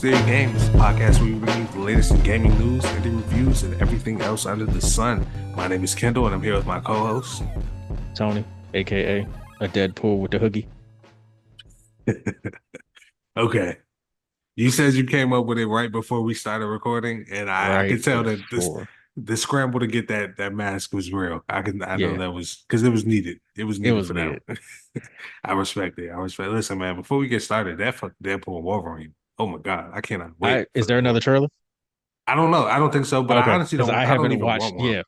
Still Games, a podcast where we review the latest in gaming news, indie reviews, and everything else under the sun. My name is Kendall, and I'm here with my co-host, Tony, aka a Deadpool with the hoogie. Okay. You said you came up with it right before we started recording, and I Right could tell that before. the scramble to get that mask was real. I know Yeah, that was because it was needed. It was it needed was for that needed. one. I respect it. I respect. Listen, man. Before we get started, that fucking Deadpool and Wolverine. Oh my God, I cannot wait for Is the there another movie. trailer? I don't know. I don't think so, but I Okay, honestly because don't. I I don't haven't even watched. want one. Yeah,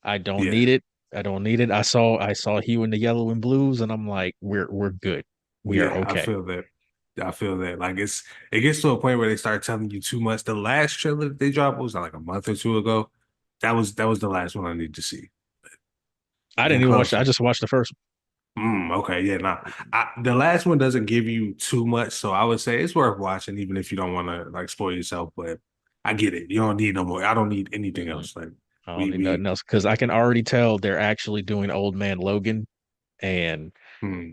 I don't Yeah. need it. I don't need it. I saw Hue in the yellow and blues, and I'm like, we're good. We are Yeah, I okay. feel that. I feel that. Like it gets to a point where they start telling you too much. The last trailer that they dropped was like a month or two ago. That was the last one I need to see. I didn't Getting even watch. I closer. just watched the first Okay, yeah, nah. The last one doesn't give you too much, so I would say it's worth watching, even if you don't want to like spoil yourself. But I get it. You don't need no more. I don't need anything one. else. Like I don't need we nothing else because I can already tell they're actually doing Old Man Logan, and hmm.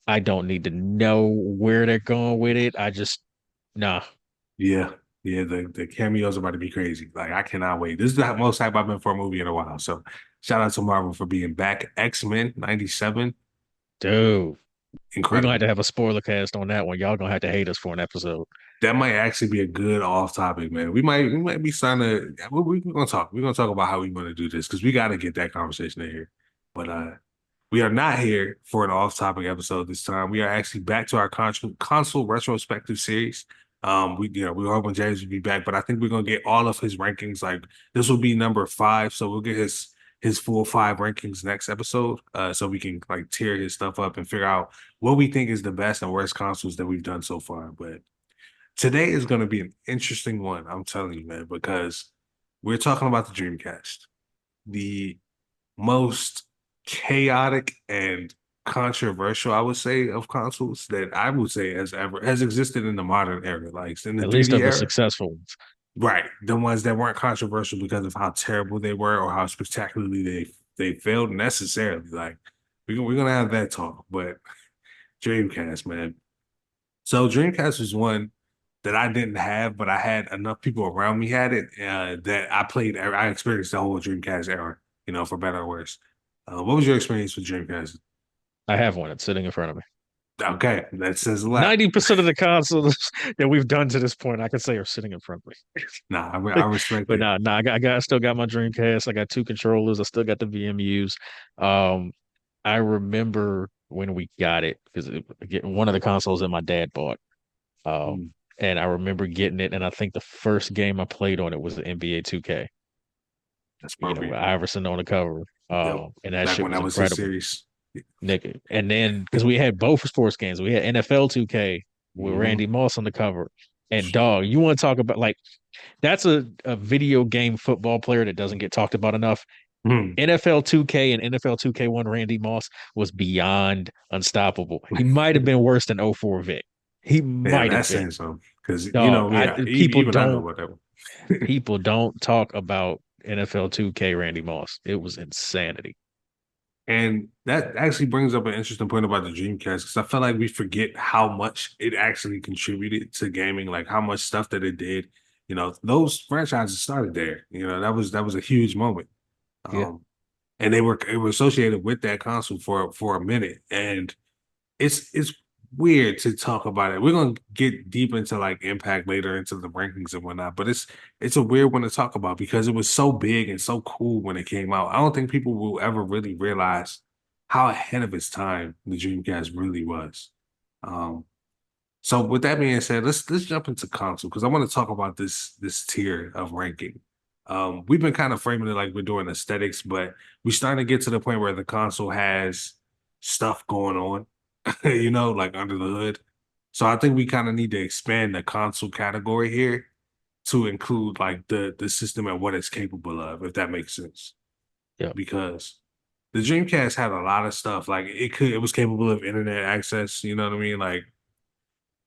I don't need to know where they're going with it. I just nah. Yeah, yeah, the cameos are about to be crazy. Like I cannot wait. This is the most hype I've been for a movie in a while. So shout out to Marvel for being back. X-Men 97, Dude, we're gonna have incredible. to have a spoiler cast on that one. Y'all gonna have to hate us for an episode. That might actually be a good off topic, man. We might be starting to we're gonna talk. We're gonna talk about how we want to do this because we gotta get that conversation in here. But we are not here for an off topic episode this time. We are actually back to our console retrospective series. We were hoping James would be back, but I think we're gonna get all of his rankings. Like this will be number 5, so we'll get his full 5 rankings next episode. So we can like tear his stuff up and figure out what we think is the best and worst consoles that we've done so far. But today is gonna be an interesting one, I'm telling you, man, because we're talking about the Dreamcast, the most chaotic and controversial, I would say, of consoles that I would say has existed in the modern era, like in the At least 3D of the era. successful ones. Right. The ones that weren't controversial because of how terrible they were or how spectacularly they failed necessarily. Like we're gonna have that talk, but Dreamcast, man. So Dreamcast was one that I didn't have, but I had enough people around me had it that I played. I experienced the whole Dreamcast era, for better or worse. What was your experience with Dreamcast? I have one. It's sitting in front of me. Okay, that says a lot. 90% of the consoles that we've done to this point, I can say are sitting in front of Nah, me. I respect But it. I still got my Dreamcast. I got 2 controllers. I still got the VMUs. Um, I remember when we got it because one of the consoles that my dad bought. Um, Mm, and I remember getting it, and I think the first game I played on it was the NBA 2K. that's With appropriate. Iverson on the cover. Yep. And that Back shit when was that was his incredible. series. Nigga. And then because we had both sports games, we had NFL 2K with Hmm. Randy Moss on the cover. And dog, you want to talk about like that's a video game football player that doesn't get talked about enough. Hmm. NFL 2K and NFL 2K1 Randy Moss was beyond unstoppable. He might have been worse than '04 Vic. He Yeah, might have that's been. saying something because Dog, yeah, people even I know don't about that one. people don't talk about NFL 2K Randy Moss. It was insanity. And that actually brings up an interesting point about the Dreamcast because I feel like we forget how much it actually contributed to gaming, like how much stuff that it did. Those franchises started there. That was a huge moment. Yeah. And they were associated with that console for a minute. And it's weird to talk about it. We're gonna get deep into like impact later into the rankings and whatnot, but it's a weird one to talk about because it was so big and so cool when it came out. I don't think people will ever really realize how ahead of its time the Dreamcast really was. Um, so with that being said, let's jump into console because I want to talk about this tier of ranking. We've been kind of framing it like we're doing aesthetics, but we're starting to get to the point where the console has stuff going on, like under the hood. So I think we kind of need to expand the console category here to include like the system and what it's capable of, if that makes sense. Yeah. Because the Dreamcast had a lot of stuff. Like it was capable of internet access, you know what I mean? Like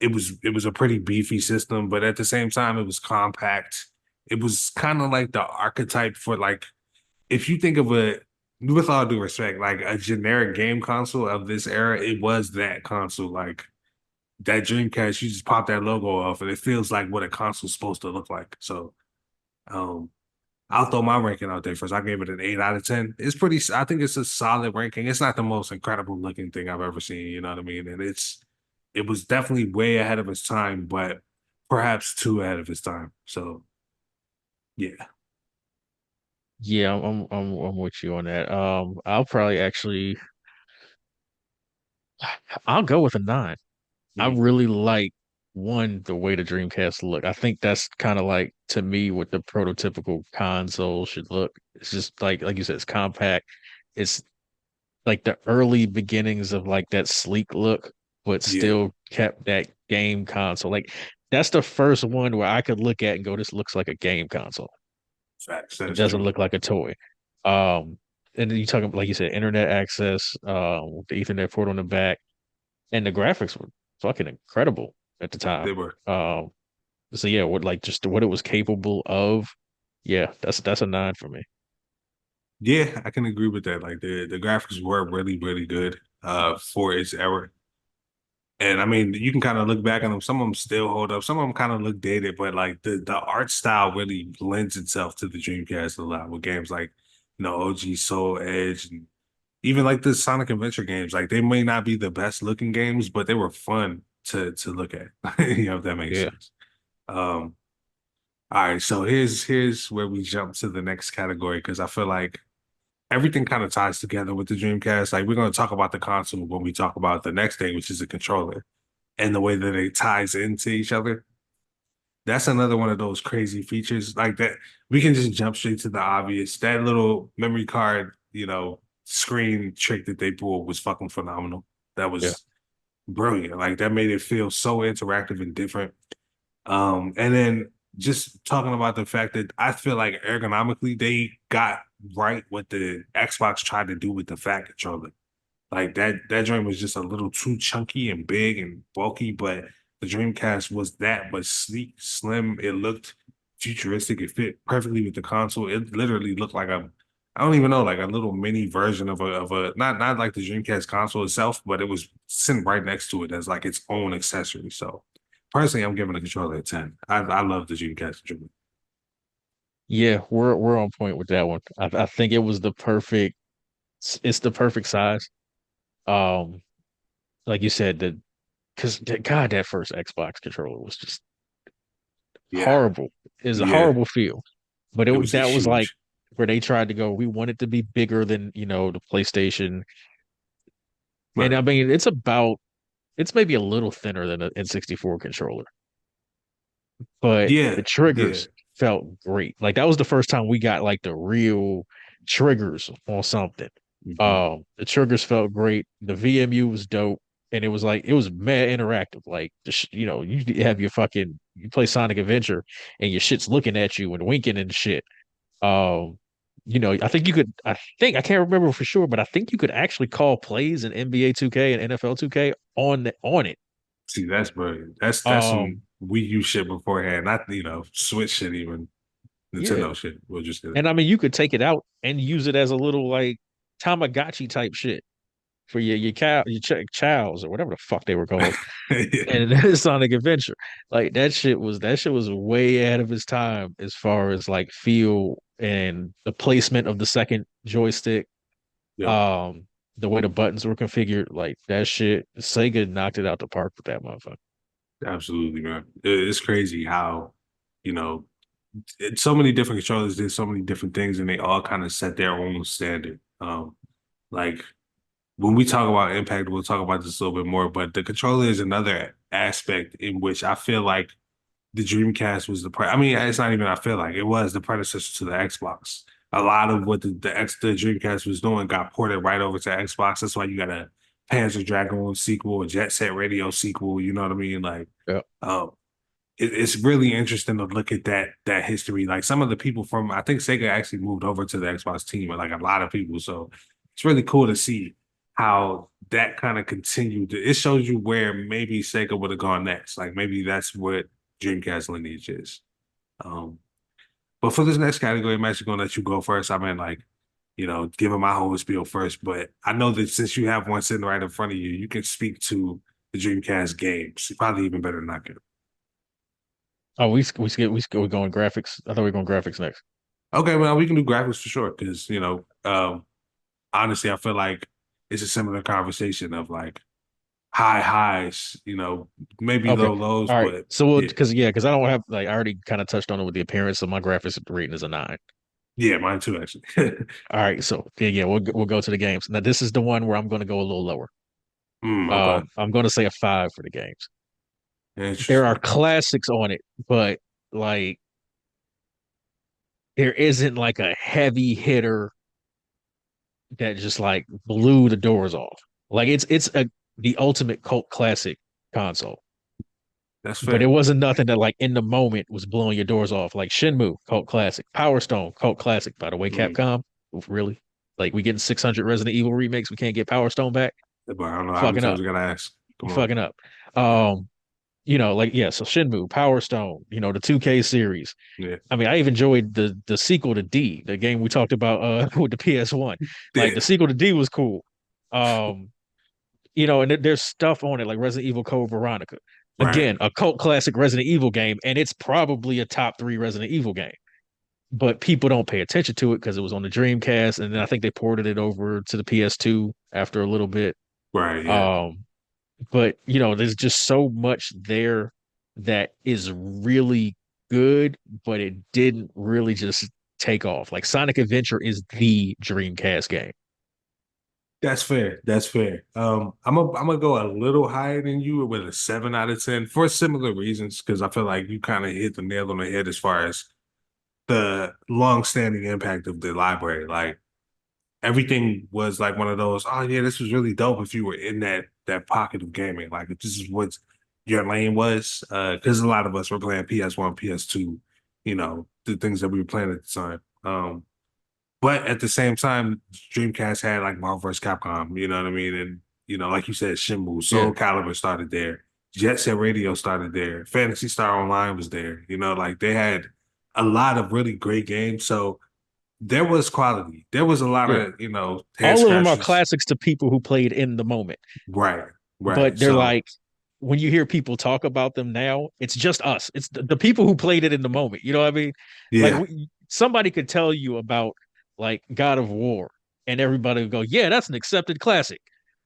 it was a pretty beefy system, but at the same time, it was compact. It was kind of like the archetype for like if you think of with all due respect, like a generic game console of this era, it was that console. Like that Dreamcast, you just pop that logo off, and it feels like what a console's supposed to look like. So, um, I'll throw my ranking out there first. I gave it an 8 out of 10. It's pretty. I think it's a solid ranking. It's not the most incredible looking thing I've ever seen. You know what I mean? And it was definitely way ahead of its time, but perhaps too ahead of its time. So yeah, Yeah, I'm with you on that. I'll probably actually I'll go with a 9. I mm, really like one the way the Dreamcast look. I think that's kind of like to me what the prototypical console should look. It's just like you said, it's compact. It's like the early beginnings of like that sleek look, but yeah, still kept that game console. Like that's the first one where I could look at and go, this looks like a game console. facts. It That's doesn't true. look like a toy. Um, and then you talk about, like you said, internet access, the Ethernet port on the back, and the graphics were fucking incredible at the time. They were. Um, so yeah, what like just what it was capable of, yeah, that's a 9 for me. Yeah, I can agree with that. Like the graphics were really, really good for its era. And I mean, you can kind of look back on them. Some of them still hold up. Some of them kind of look dated, but like the art style really lends itself to the Dreamcast a lot with games like, OG Soul Edge and even like the Sonic Adventure games. Like they may not be the best looking games, but they were fun to look at. If that makes Yeah. sense. Um, all right, so here's where we jump to the next category because I feel like everything kind of ties together with the Dreamcast. Like we're going to talk about the console when we talk about the next thing, which is the controller and the way that it ties into each other. That's another one of those crazy features like that. We can just jump straight to the obvious. That little memory card, screen trick that they pulled was fucking phenomenal. That Yeah. was brilliant. Like that made it feel so interactive and different. And then just talking about the fact that I feel like ergonomically they got right what the Xbox tried to do with the Fat controller. Like that joint was just a little too chunky and big and bulky, but the Dreamcast was that, but sleek, slim. It looked futuristic. It fit perfectly with the console. It literally looked like I don't even know, like a little mini version of a not like the Dreamcast console itself, but it was sitting right next to it as like its own accessory. So personally, I'm giving the controller a 10. I love the Dreamcast controller. Yeah, we're on point with that one. I think it was the perfect it's the perfect size. Um, like you said, because God, that first Xbox controller was just Yeah, horrible. It's a yeah, horrible feel. But it was that was like huge. where they tried to go. We want it to be bigger than, the PlayStation. And Right. I mean, it's maybe a little thinner than an N64 controller, but the Yeah, yeah. triggers felt great. Like that was the first time we got like the real triggers on something. Mhm. The triggers felt great. The VMU was dope. And it was like it was mad interactive. Like you have you play Sonic Adventure and your shit's looking at you and winking and shit. Um, I think you could. I can't remember for sure, but I think you could actually call plays in NBA 2K and NFL 2K on it. See, that's brilliant. That's some Um, Wii U shit beforehand, not Switch shit even yeah, Nintendo shit. We'll just get it. and I mean you could take it out and use it as a little like Tamagotchi type shit for your cow, chows or whatever the fuck they were called. Yeah, And that is Sonic Adventure. Like that shit was way ahead of its time as far as like feel and the placement of the second joystick. yo, Um, the way the buttons were configured, like that shit, Sega knocked it out the park with that motherfucker. absolutely, man. It's crazy how you know so many different controllers did so many different things, and they all kind of set their own standard. Like when we talk about impact, we'll talk about this a little bit more. But the controller is another aspect in which I feel like the Dreamcast was I mean, it's not even I feel like it was the predecessor to the Xbox. A lot of what the Dreamcast was doing got ported right over to Xbox. That's why you got a Panzer Dragoon sequel, a Jet Set Radio sequel. You know what I mean? Like, Yeah. um, it's really interesting to look at that history. Like some of the people from I think Sega actually moved over to the Xbox team, like a lot of people. So it's really cool to see how that kind of continued. It shows you where maybe Sega would have gone next. Like maybe that's what Dreamcast lineage is. Um, but for this next category, I'm actually gonna let you go first. I mean, like, giving my whole spiel first, but I know that since you have one sitting right in front of you, you can speak to the Dreamcast games. Probably even better than I could. Oh, we're going graphics. I thought we were going graphics next. Okay, well, we can do graphics for sure because honestly, I feel like it's a similar conversation of like high highs, maybe Okay. low lows, All right. but So we'll yeah, because I don't have like I already kind of touched on it with the appearance of my graphics rating is a 9. yeah, mine too actually. All right. So yeah, we'll go to the games. Now this is the one where I'm going to go a little lower. Okay, I'm going to say a 5 for the games. There are interesting. classics on it, but like there isn't like a heavy hitter that just like blew the doors off. Like it's a the ultimate cult classic console. That's But it fair. wasn't nothing that like in the moment was blowing your doors off. Like Shenmue, cult classic. Power Stone, cult classic. By the way, Mm. Capcom, really? Like we getting 600 Resident Evil remakes, we can't get Power Stone back. But I don't know You how many fucking times up. we gotta ask. You Come on. fucking up. Um, like yeah, so Shenmue, Power Stone, the 2K series. Yeah. I mean, I even enjoyed the sequel to D, the game we talked about with the PS1. Like Yeah. the sequel to D was cool. Um, and there's stuff on it like Resident Evil Code Veronica. Right. Again, a cult classic Resident Evil game, and it's probably a top 3 Resident Evil game. But people don't pay attention to it because it was on the Dreamcast, and then I think they ported it over to the PS2 after a little bit. Right. Yeah. Um, but there's just so much there that is really good, but it didn't really just take off. Like Sonic Adventure is the Dreamcast game. That's fair. That's fair. I'm gonna go a little higher than you with a 7 out of 10 for similar reasons because I feel like you kind of hit the nail on the head as far as the long-standing impact of the library. Like everything was like one of those, oh yeah, this was really dope if you were in that pocket of gaming. Like if this is what your lane was. Because a lot of us were playing PS1, PS2, the things that we were playing at the time. But at the same time, Dreamcast had like Marvel vs. Capcom, you know what I mean? And like you said, Shenmue, Yeah. Soul Calibur started there. Jet Set Radio started there. Fantasy Star Online was there. Like they had a lot of really great games. So there was quality. There was a lot Yeah. of, head All of them are scratchers. classics to people who played in the moment. Right, right. But they're So like when you hear people talk about them now, it's just us. It's the people who played it in the moment. You know what I mean? Like yeah, somebody could tell you about like God of War, and everybody would go, "Yeah, that's an accepted classic."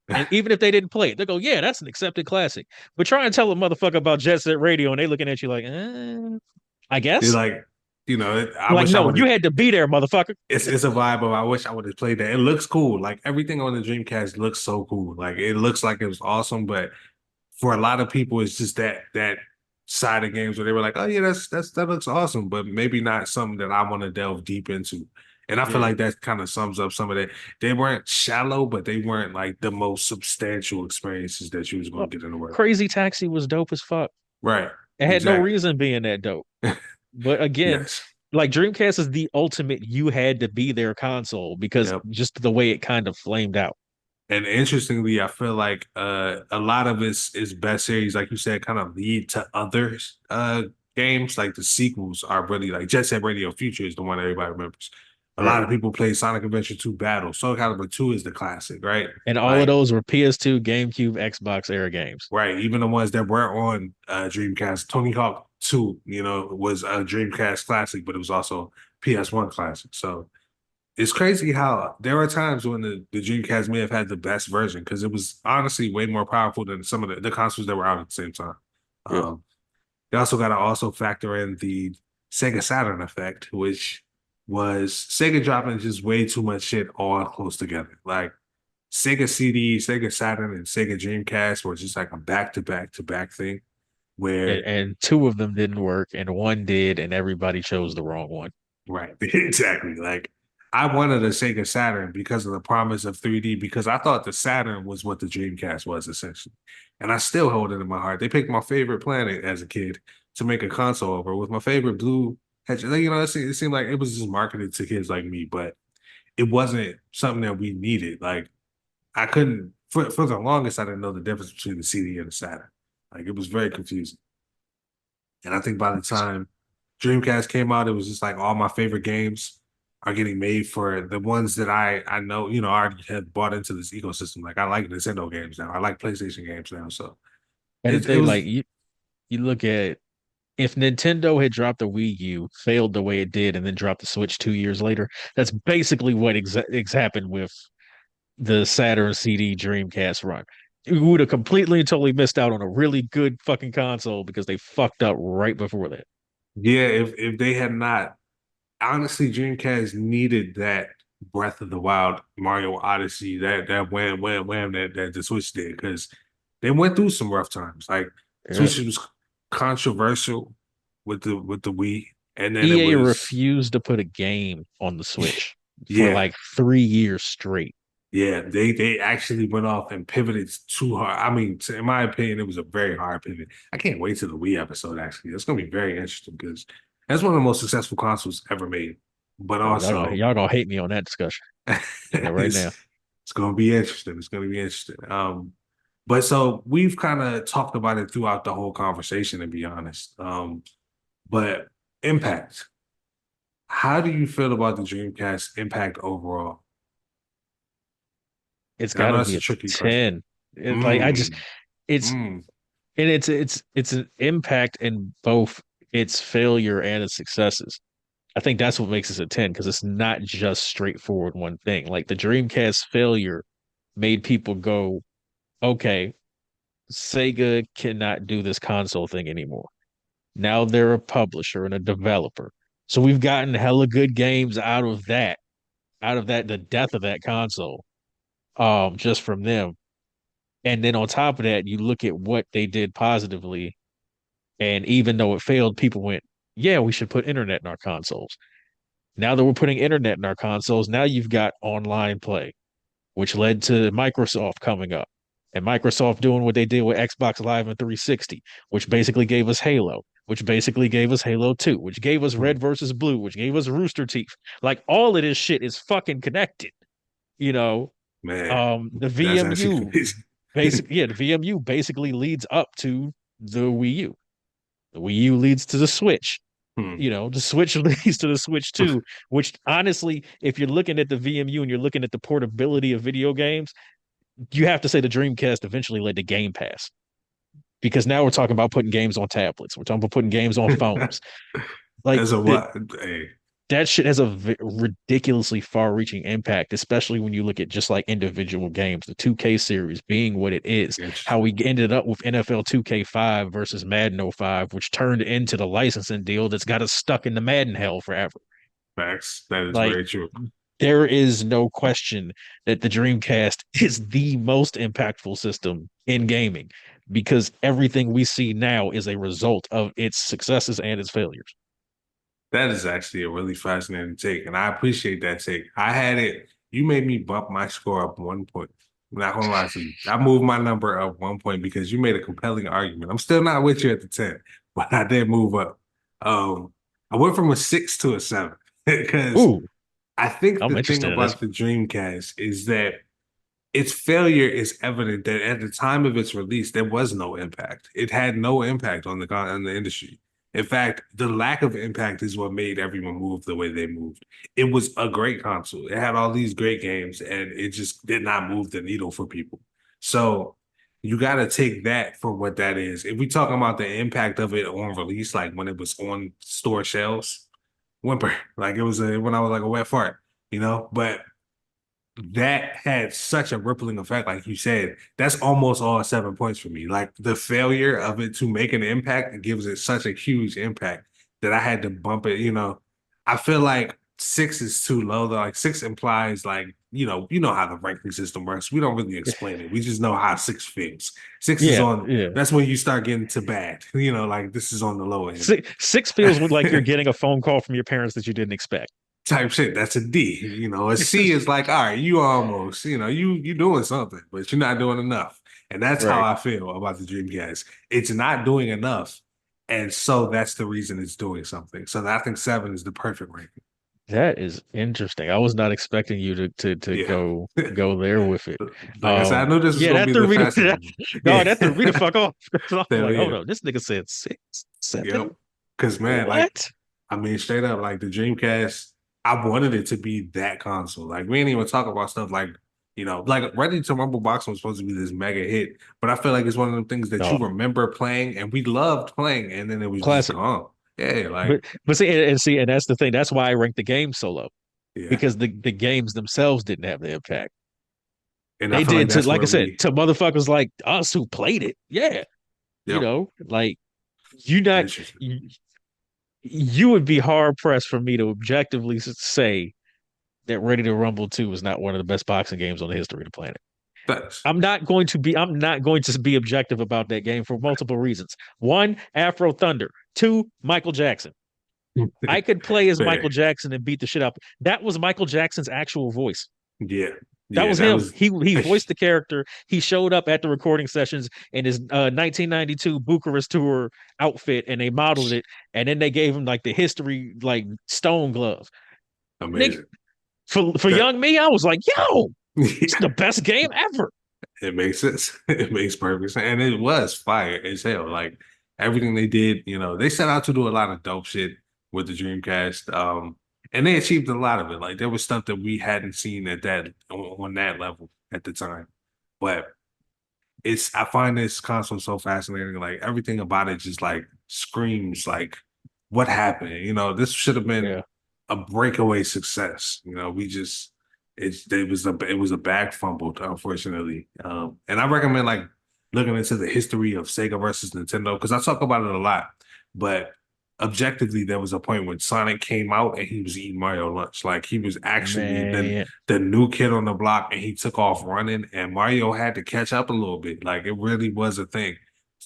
And even if they didn't play it, they go, "Yeah, that's an accepted classic." But try and tell a motherfucker about Jet Set Radio, and they looking at you like, "I they're guess." like, I Like, wish I no, would you have. had to be there, motherfucker. It's a vibe of I wish I would have played that. It looks cool. Like everything on the Dreamcast looks so cool. Like it looks like it was awesome, but for a lot of people, it's just that side of games where they were like, oh yeah, that looks awesome, but maybe not something that I want to delve deep into. And I feel Yeah. like that kind of sums up some of that. They weren't shallow, but they weren't like the most substantial experiences that you was Well, going to get in the world. Crazy Taxi was dope as fuck. Right. It had no Exactly. reason being that dope. But again, Yes. like Dreamcast is the ultimate you had to be there console because Yep. just the way it kind of flamed out. And interestingly, I feel like a lot of its best series, like you said, kind of lead to others games. Like the sequels are really like Jet Set Radio Future is the one everybody remembers. A lot Right. of people play Sonic Adventure 2 Battle. Soul Calibur 2 is the classic, right? And all of Like, those were PS2, GameCube, Xbox era games. right, even the ones that weren't on Dreamcast, Tony Hawk 2, was a Dreamcast classic, but it was also PS1 classic. So it's crazy how there are times when the Dreamcast may have had the best version because it was honestly way more powerful than some of the consoles that were out at the same time. Yeah. Um, they also got to also factor in the Sega Saturn effect, which was Sega dropping just way too much shit all close together. Like Sega CD, Sega Saturn, and Sega Dreamcast were just like a back to back to back thing And, where and two of them didn't work, and one did, and everybody chose the wrong one. right. Exactly. Like I wanted a Sega Saturn because of the promise of 3D, because I thought the Saturn was what the Dreamcast was essentially. And I still hold it in my heart. They picked my favorite planet as a kid to make a console over with my favorite blue hedge. It seemed like it was just marketed to kids like me, but it wasn't something that we needed. Like I couldn't for the longest I didn't know the difference between the CD and the Saturn. Like it was very confusing. And I think by the time Dreamcast came out, it was just like all my favorite games are getting made for the ones that I know, I already have bought into this ecosystem. Like I like Nintendo games now. I like PlayStation games now. So And the It thing, was like you look at if Nintendo had dropped the Wii U, failed the way it did, and then dropped the Switch 2 years later, that's basically what happened with the Saturn CD Dreamcast run. We would have completely and totally missed out on a really good fucking console because they fucked up right before that. yeah. If they had not, honestly, Dreamcast needed that Breath of the Wild, Mario Odyssey, that wham wham wham that the Switch did because they went through some rough times. Like Yeah. Switch was controversial with the Wii, and then it EA was refused to put a game on the Switch for yeah. like 3 years straight. Yeah, they actually went off and pivoted too hard. I mean, in my opinion, it was a very hard pivot. I can't wait till the Wii episode, actually. It's gonna be very interesting because that's one of the most successful consoles ever made. But Oh, also y'all gonna hate me on that discussion. Yeah, right it's now. it's gonna be interesting. It's gonna be interesting. But so we've kind of talked about it throughout the whole conversation, to be honest. But impact. How do you feel about the Dreamcast impact overall? It's And I got know to that's be a a tricky question. 10. Like I just Mm, it's mm. and it's an impact in both its failure and its successes. I think that's what makes it a 10 because it's not just straightforward one thing. Like the Dreamcast failure made people go, okay, Sega cannot do this console thing anymore. Now they're a publisher and a developer. So we've gotten hella good games out of that, the death of that console, just from them. And then on top of that, you look at what they did positively. And even though it failed, people went, yeah, we should put internet in our consoles. Now that we're putting internet in our consoles, now you've got online play, which led to Microsoft coming up and Microsoft doing what they did with Xbox Live and 360, which basically gave us Halo, which basically gave us Halo 2, which gave us Hmm. Red versus Blue, which gave us Rooster Teeth. Like all of this shit is fucking connected, you know. Man, The that's actually VMU crazy. the VMU basically leads up to the Wii U. The Wii U leads to the Switch. Hmm. You know, the Switch leads to the Switch 2, which honestly, if you're looking at the VMU and you're looking at the portability of video games, you have to say the Dreamcast eventually led to Game Pass because now we're talking about putting games on tablets. We're talking about putting games on phones. Like As a that, what? Hey, that shit has a ridiculously far-reaching impact, especially when you look at just like individual games. The 2K series being what it is, how interesting. we ended up with NFL 2K5 versus Madden '05, which turned into the licensing deal that's got us stuck in the Madden hell forever. Facts. That is Like very true. there is no question that the Dreamcast is the most impactful system in gaming because everything we see now is a result of its successes and its failures. That is actually a really fascinating take, and I appreciate that take. I had it. You made me bump my score up 1 point. I'm not gonna lie to you. I moved my number up 1 point because you made a compelling argument. I'm still not with you at the 10, but I did move up. I went from a 6 to a 7 because Ooh, I think I'm the thing interested in this. about the Dreamcast is that its failure is evident that at the time of its release, there was no impact. It had no impact on the industry. In fact, the lack of impact is what made everyone move the way they moved. It was a great console. It had all these great games, and it just did not move the needle for people. So you got to take that for what that is. If we talking about the impact of it on release, like when it was on store shelves, whimper, like it was when I was like a wet fart, you know. But that had such a rippling effect, like you said. That's almost all 7 points for me. Like the failure of it to make an impact gives it such a huge impact that I had to bump it. I feel like 6 is too low though. Like 6 implies like, you know how the ranking system works. We don't really explain it. We just know how 6 feels. Six is Yeah, on, yeah. that's when you start getting to bad. Like this is on the low end. Six feels like you're getting a phone call from your parents that you didn't expect. Type shit. That's a D. A C is like, all right, you almost, you doing something, but you're not doing enough. And that's how Right. I feel about the Dreamcast. It's not doing enough. And so that's the reason it's doing something. So I think 7 is the perfect ranking. That is interesting. I was not expecting you to Yeah. go there with it. Like I said, I knew this was Yeah, gonna that be threw the me fastest one. no, Yeah. that threw me the fuck off. I'm Hell like, oh yeah. no, this nigga said six, Yep. seven. Cause man, like, What? I mean, straight up, like the Dreamcast, I wanted it to be that console. Like we ain't even talk about stuff like Like Ready to Rumble boxing was supposed to be this mega hit, but I feel like it's one of them things that you No, remember playing and we loved playing, and then it was just classic. gone. Yeah, like But see, and that's the thing. That's why I rank the game so low yeah, because the games themselves didn't have the impact and I they feel like did to, that's like I where said, we, to motherfuckers like us who played it. Yeah, yep, like you not interesting. you, you would be hard pressed for me to objectively say that Ready to Rumble 2 is not one of the best boxing games on the history of the planet. Thanks. I'm not going to be objective about that game for multiple reasons. One, Afro Thunder. Two, Michael Jackson. I could play as Fair. Michael Jackson and beat the shit up. That was Michael Jackson's actual voice. Yeah, That yeah, was that him. was He voiced the character. He showed up at the recording sessions in his 1992 Bucharest tour outfit, and they modeled it. And then they gave him like the history like stone gloves. Nigga, amazing. for That young me, I was like, yo, it's yeah, the best game ever. it makes sense. It makes perfect sense, and it was fire as hell. Like everything they did, they set out to do a lot of dope shit with the Dreamcast. And they achieved a lot of it. Like there was stuff that we hadn't seen at that on that level at the time, but I find this console so fascinating. Like everything about it just like screams like what happened. This should have been Yeah, a breakaway success. We just it was a bag fumbled, unfortunately. And I recommend like looking into the history of Sega versus Nintendo because I talk about it a lot, but objectively there was a point when Sonic came out and he was eating Mario lunch. Like he was actually man. the new kid on the block and he took off running and Mario had to catch up a little bit. Like it really was a thing.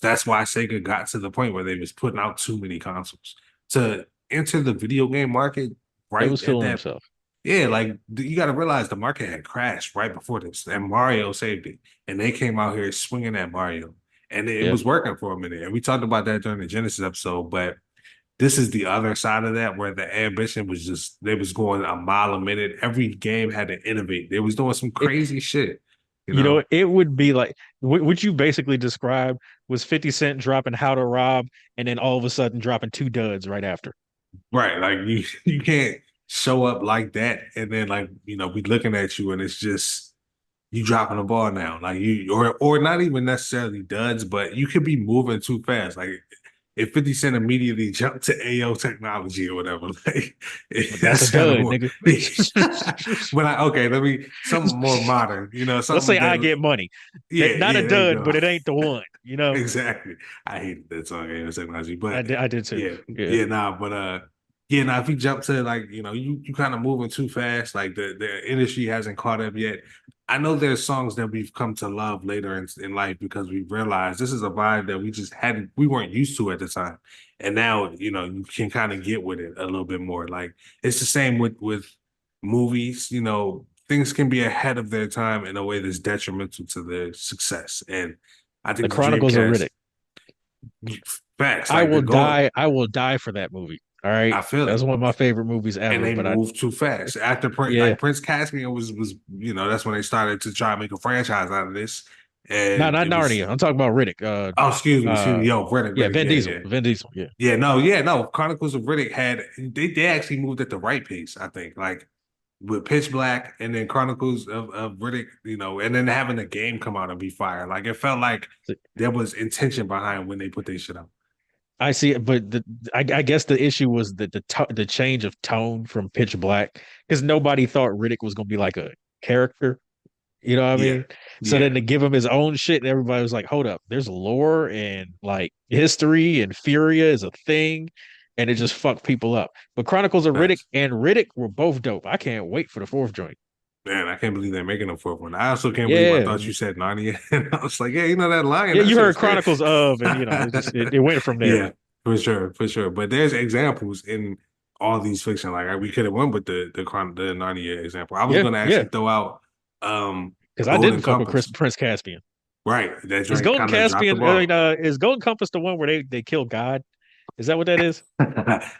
That's why Sega got to the point where they was putting out too many consoles. To enter the video game market They right was at feeling that, himself. yeah, like you got to realize the market had crashed right before this and Mario saved it. And they came out here swinging at Mario and it Yeah. was working for a minute. And we talked about that during the Genesis episode, but this is the other side of that where the ambition was just they was going a mile a minute. Every game had to innovate. They was doing some It, crazy shit, you know. it would be like what you basically described was 50 Cent dropping How to Rob and then all of a sudden dropping two duds right after. Right. Like you can't show up like that and then like, we looking at you and it's just you dropping the ball now. Like you or not even necessarily duds, but you could be moving too fast. Like if 50 Cent immediately jumped to AO technology or whatever, like That's a that's kind of dud, more. nigga. But okay, let me something more modern, Let's say something I that get money. yeah, Not a yeah, there you dud, go. but it ain't the one, Exactly. I hated that song, AO technology. But I did too. yeah, Yeah. yeah, nah, but yeah, now if you jump to like, you kind of moving too fast, like the industry hasn't caught up yet. I know there's songs that we've come to love later in life because we realized this is a vibe that we weren't used to at the time. And now, you can kind of get with it a little bit more. Like it's the same with movies, things can be ahead of their time in a way that's detrimental to their success. And I The think the Chronicles of Dreamcast Riddick. facts, like the going, I will die for that movie. All right. I feel That's it. one of my favorite movies And ever. they But moved too fast. After Prince, yeah. like Prince Caspian was, that's when they started to try to make a franchise out of this. And Not it was, Narnia. I'm talking about Riddick. oh, excuse me, yo, Yeah, Riddick, Vin yeah, Diesel. yeah. Vin Diesel. Yeah. Yeah, no. Chronicles of Riddick they actually moved at the right pace, I think. Like with Pitch Black and then Chronicles of Riddick, and then having the game come out and be fire. Like it felt like there was intention behind when they put their shit out. I see it, but I guess the issue was the change of tone from Pitch Black because nobody thought Riddick was gonna be like a character. You know what I Yeah, mean? So then yeah. to give him his own shit, everybody was like, "Hold up, there's lore and like history and Furia is a thing," and it just fucked people up. But Chronicles of Riddick Thanks. and Riddick were both dope. I can't wait for the fourth joint. Man, I can't believe they're making a fourth one. I also can't believe I thought Yeah, you said Narnia. And I was like, yeah, that lion, yeah, that you shit heard was crazy. Chronicles of, and it went from there. Yeah, for sure, for sure. But there's examples in all these fiction. Like we could have went with the Narnia example. I was Yeah, gonna yeah, actually throw out because I didn't Golden fuck with Compass. Prince Caspian. Right. That drink kind of dropped the Is Golden Compass the one where they kill God? Is that what that is?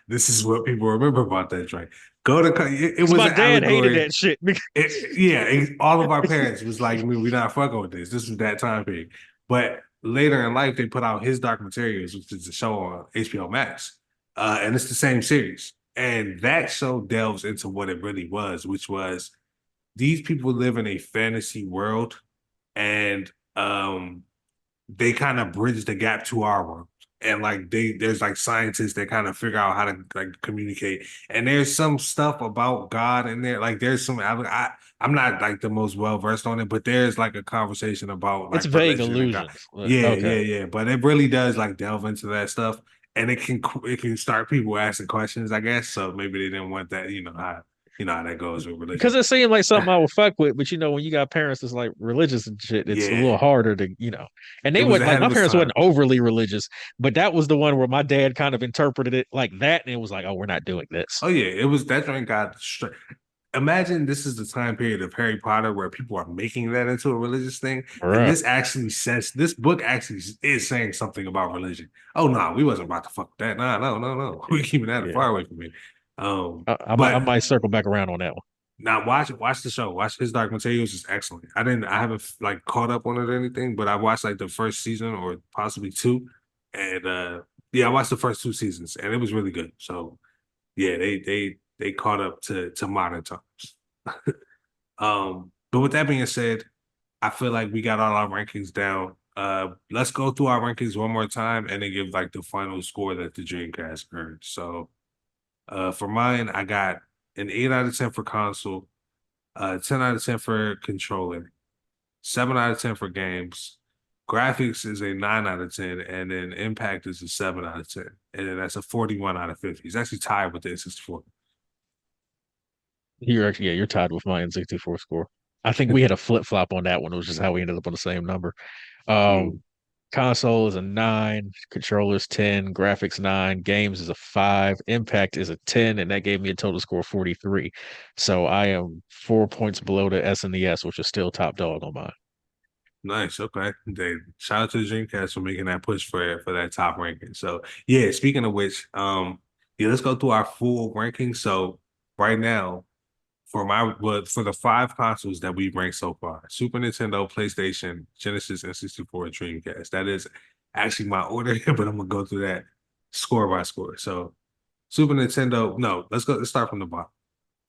This is what people remember about that drink. It Because was my an dad hated allegory. that shit. All of our parents was like, we're not fucking with this. This was that time period. But later in life, they put out His Dark Materials, which is a show on HBO Max. And it's the same series. And that show delves into what it really was, which was these people live in a fantasy world, and they kind of bridge the gap to our world. And like there's like scientists that kind of figure out how to like communicate. And there's some stuff about God in there. Like there's some I'm not like the most well versed on it, but there's like a conversation about It's like vague religion and God. illusions. Yeah, Okay. yeah, yeah. But it really does like delve into that stuff, and it can start people asking questions, I guess. So maybe they didn't want that. You know how that goes with Because religion. it seemed like something I would fuck with, but when you got parents that's like religious and shit, it's a Yeah, little harder to. And it they was were like ahead my of its parents wasn't time. overly religious, but that was the one where my dad kind of interpreted it like that, and it was like, oh, we're not doing this. Oh yeah, it was that joint got straight. Imagine this is the time period of Harry Potter where people are making that into a religious thing, and Right. this book actually is saying something about religion. Oh no, we wasn't about to fuck with that. Nah, no, no, no. We Yeah. keeping that Yeah. far away from me. I But might circle back around on that one. now watch the show. Watch his Dark Materials is excellent. I haven't like caught up on it or anything, but I watched like the first season or possibly two, and yeah, I watched the first two seasons, and it was really good. So yeah, they caught up to modern times. But with that being said, I feel like we got all our rankings down. Let's go through our rankings one more time and then give like the final score that the Dreamcast earned. So, for mine, I got an 8 out of 10 for console, 10 out of 10 for controller, 7 out of 10 for games. Graphics is a 9 out of 10, and then impact is a 7 out of 10, and then that's a 41 out of 50. It's actually tied with the N64. You're tied with my N64 score. I think we had a flip flop on that one, which is how we ended up on the same number. Mm. Um, console is a 9, controllers 10, graphics 9, games is a 5, impact is a 10, and that gave me a total score of 43. So I am 4 points below the SNES, which is still top dog on mine. Nice. Okay. Shout out to the Dreamcast for making that push for that top ranking. So yeah, speaking of which, yeah, let's go through our full ranking. So right now, for the five consoles that we've ranked so far, Super Nintendo, PlayStation, Genesis, and 64, Dreamcast. That is actually my order, but I'm gonna go through that score by score. So Super Nintendo, no, let's start from the bottom.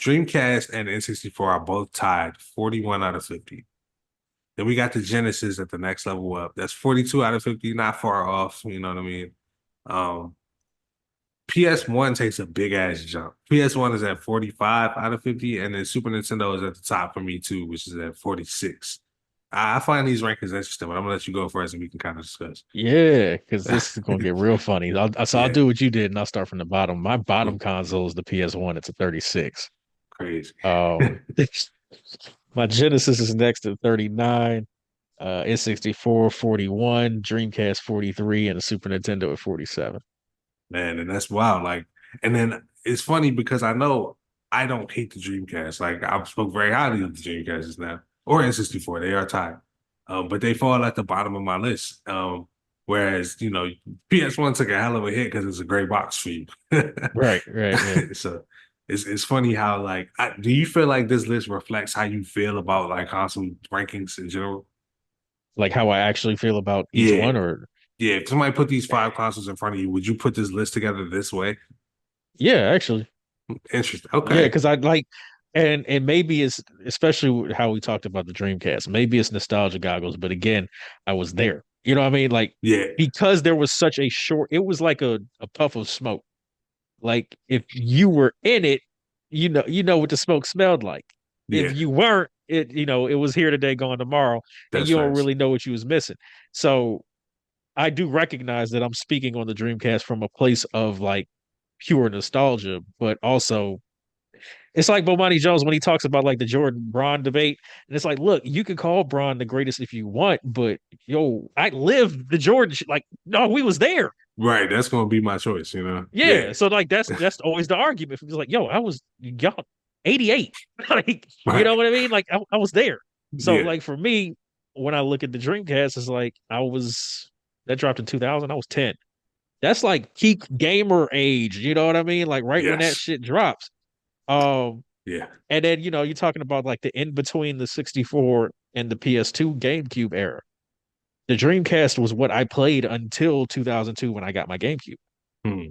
Dreamcast and N64 are both tied 41 out of 50. Then we got the Genesis at the next level up. That's 42 out of 50, not far off. You know what I mean? Um, PS1 takes a big ass jump. PS1 is at 45 out of 50, and then Super Nintendo is at the top for me too, which is at 46. I find these rankings interesting, but I'm gonna let you go first and we can kind of discuss. Yeah, because this is gonna get real funny. I'll Yeah, do what you did, and I'll start from the bottom. My bottom console is the PS1. It's a 36. crazy. Um, my Genesis is next to 39. N64 41, Dreamcast 43, and the Super Nintendo at 47. Man, and that's wild. Like, and then it's funny because I know I don't hate the Dreamcast. Like, I've spoke very highly of the Dreamcast now, or N64. They are tied, but they fall at the bottom of my list. Whereas PS1 took a hell of a hit because it's a great box for you. Right, right, yeah. So it's funny how like do you feel like this list reflects how you feel about like console rankings in general? Like how I actually feel about each Yeah, one, or yeah. If somebody put these five consoles in front of you, would you put this list together this way? yeah, actually, Interesting. yeah, Okay. because I like, and maybe it's especially how we talked about the Dreamcast. Maybe it's nostalgia goggles, but again, I was there. You know what I mean? Like Yeah. because there was such a short, it was like a puff of smoke. Like if you were in it, you know what the smoke smelled like. If Yeah. you weren't, it was here today, gone tomorrow, and That's you don't facts. really know what you was missing. So I do recognize that I'm speaking on the Dreamcast from a place of like pure nostalgia, but also it's like Bomani Jones when he talks about like the Jordan Braun debate. And it's like, look, you could call Braun the greatest if you want, but yo, I lived the Jordan like, no, we was there. Right. That's gonna be my choice. Yeah. Yeah. So like that's always the argument. It's like, yo, I was y'all 88. Like, you know Right. what I mean? Like I was there. So Yeah. like for me, when I look at the Dreamcast, it's like that dropped in 2000, I was 10. That's like peak gamer age, you know what I mean? Like right when that Yes. shit drops. Um, Yeah. and then you're talking about like the in between the 64 and the PS2 GameCube era. The Dreamcast was what I played until 2002 when I got my GameCube. Hmm. Yeah.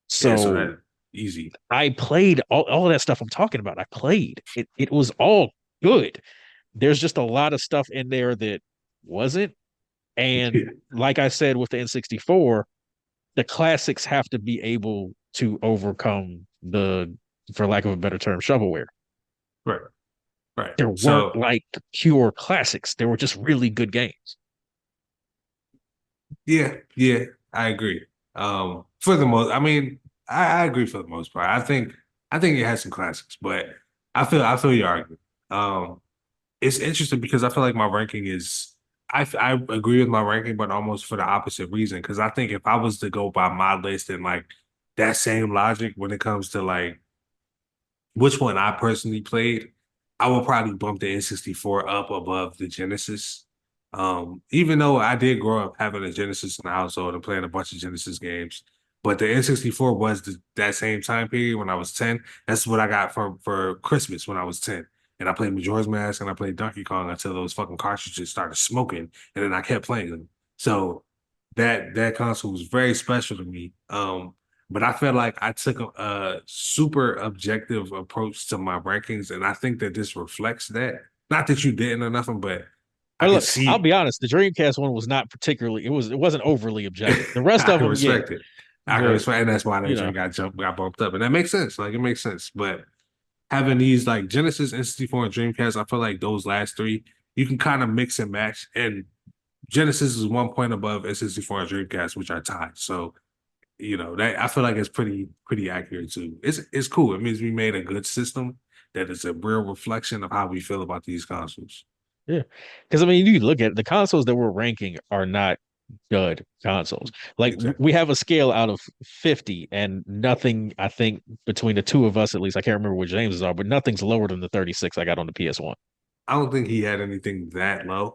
So So that easy. I played all of that stuff I'm talking about. I played it. It was all. good. There's just a lot of stuff in there that wasn't. And Yeah, like I said with the N64, the classics have to be able to overcome the, for lack of a better term, shovelware. right, right. There weren't So like pure classics. There were just really good games. yeah, yeah, I agree. For the most, I mean, I agree for the most part. I think it has some classics, but I feel your argument. Um, it's interesting because I feel like my ranking is I agree with my ranking, but almost for the opposite reason. Because I think if I was to go by my list and like that same logic when it comes to like which one I personally played, I will probably bump the N64 up above the Genesis. Even though I did grow up having a Genesis in the household and playing a bunch of Genesis games, but the N64 was that same time period when I was 10. That's what I got for Christmas when I was 10. And I played Majora's Mask and I played Donkey Kong until those fucking cartridges started smoking, and then I kept playing them. So that console was very special to me. But I feel like I took a super objective approach to my rankings, and I think that this reflects that. Not that you didn't or nothing, but I Well, can look, I'll see, be honest, the Dreamcast one was not particularly, it wasn't overly objective. The rest I of can them, yeah. respect it. I can But respect, and that's why that you joint know, got bumped up, and that makes sense. Like it makes sense. But having these like Genesis, N64, and Dreamcast, I feel like those last three you can kind of mix and match. And Genesis is 1 point above N64 and Dreamcast, which are tied. So that I feel like it's pretty accurate too. It's cool. It means we made a good system that is a real reflection of how we feel about these consoles. yeah. Because I mean, you look at the consoles that we're ranking are not good consoles. Like Exactly. we have a scale out of 50, and nothing, I think, between the two of us at least, I can't remember what James's are, but nothing's lower than the 36 I got on the PS1. I don't think he had anything that low.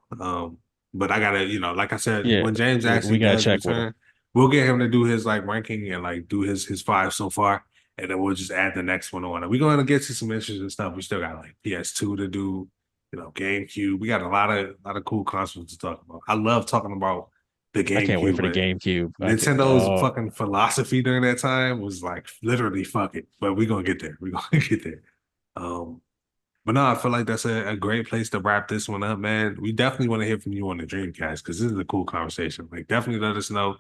But I gotta, like I said, Yeah, when James we actually gotta does check with them. return, we'll get him to do his like ranking and like do his five so far, and then we'll just add the next one on. And we're going to get to some interesting stuff. We still got like PS2 to do, GameCube. We got a lot of cool consoles to talk about. I love talking about the I can't wait GameCube, for the but GameCube. Nintendo's fucking philosophy during that time was like literally fuck it. But we're gonna get there. We're gonna get there. Um, but no, I feel like that's a great place to wrap this one up, man. We definitely want to hear from you on the Dreamcast because this is a cool conversation. Like, definitely let us know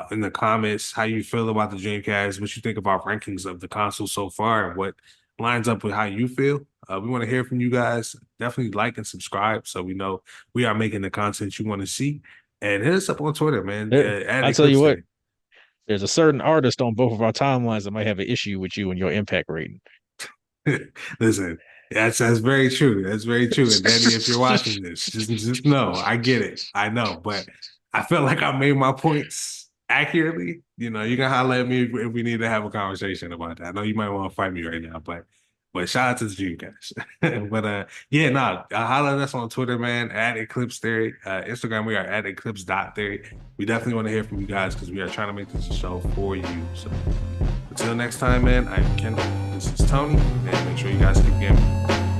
in the comments how you feel about the Dreamcast, what you think about rankings of the console so far, and what lines up with how you feel. We want to hear from you guys. Definitely like and subscribe so we know we are making the content you want to see. And hit us up on Twitter, man. At I'll tell you Eclipse what, Theory. there's a certain artist on both of our timelines that might have an issue with you and your impact rating. Listen, that's very true. That's very true. And Danny, if you're watching this, just know I get it. I know, but I felt like I made my points accurately. You can holler at me if we need to have a conversation about that. I know you might want to fight me right now, but shout out to the Dreamcast. But yeah, no, holler at us on Twitter, man, at Eclipse Theory. Instagram, we are at Eclipse.theory. We definitely want to hear from you guys because we are trying to make this a show for you. So until next time, man, I'm Kendall. This is Tony, and make sure you guys keep gaming.